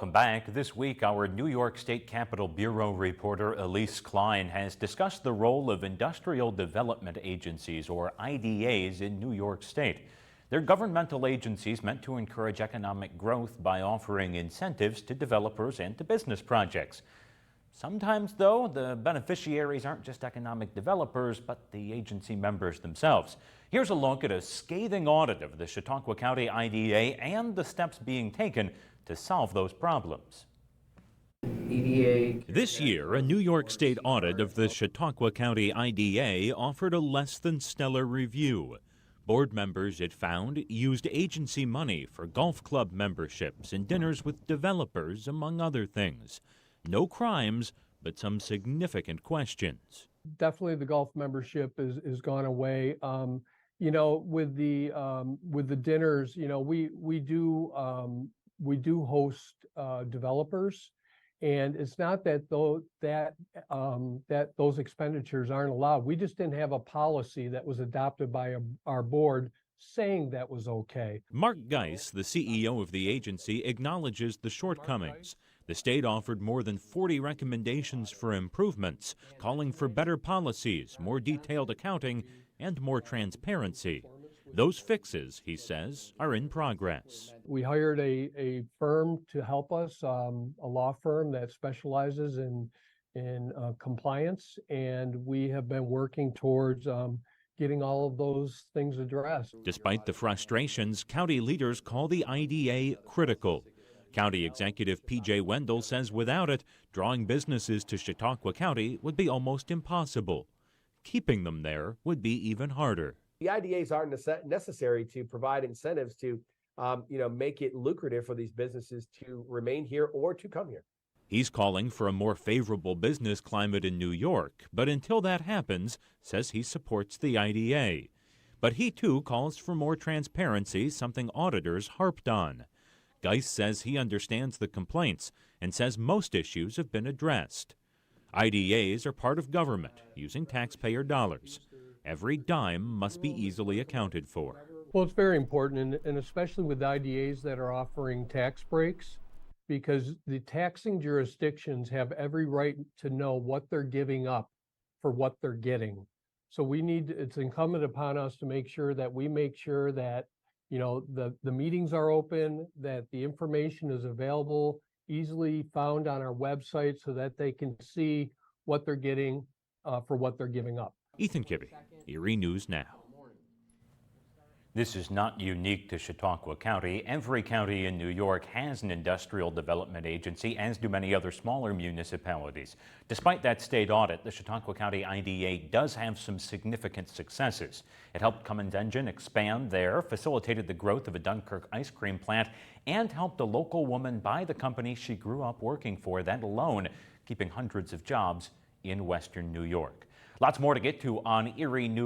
Welcome back. This week, our New York State Capitol Bureau reporter Elise Kline has discussed the role of industrial development agencies, or IDAs, in New York State. They're governmental agencies meant to encourage economic growth by offering incentives to developers and to business projects. Sometimes, though, the beneficiaries aren't just economic developers, but the agency members themselves. Here's a look at a scathing audit of the Chautauqua County IDA and the steps being taken to solve those problems. This year, a New York State audit of the Chautauqua County IDA offered a less than stellar review. Board members, it found, used agency money for golf club memberships and dinners with developers, among other things. No crimes, but some significant questions. Definitely the golf membership is gone away. With the dinners, we do host developers, and it's not that those expenditures aren't allowed. We just didn't have a policy that was adopted by our board saying that was okay. Mark Geis, the CEO of the agency, acknowledges the shortcomings. The state offered more than 40 recommendations for improvements, calling for better policies, more detailed accounting, and more transparency. Those fixes, he says, are in progress. We hired a firm to help us, a law firm that specializes in compliance, and we have been working towards getting all of those things addressed. Despite the frustrations, county leaders call the IDA critical. County Executive P.J. Wendell says without it, drawing businesses to Chautauqua County would be almost impossible. Keeping them there would be even harder. The IDAs aren't necessary to provide incentives to, make it lucrative for these businesses to remain here or to come here. He's calling for a more favorable business climate in New York, but until that happens, says he supports the IDA. But he too calls for more transparency, something auditors harped on. Geis says he understands the complaints and says most issues have been addressed. IDAs are part of government, using taxpayer dollars. Every dime must be easily accounted for. Well, it's very important, and especially with IDAs that are offering tax breaks, because the taxing jurisdictions have every right to know what they're giving up for what they're getting. So it's incumbent upon us to make sure that the meetings are open, that the information is available, easily found on our website so that they can see what they're getting for what they're giving up. Ethan Kibbe, Erie News Now. This is not unique to Chautauqua County. Every county in New York has an industrial development agency, as do many other smaller municipalities. Despite that state audit, the Chautauqua County IDA does have some significant successes. It helped Cummins Engine expand there, facilitated the growth of a Dunkirk ice cream plant, and helped a local woman buy the company she grew up working for, that alone keeping hundreds of jobs in Western New York. Lots more to get to on Erie News.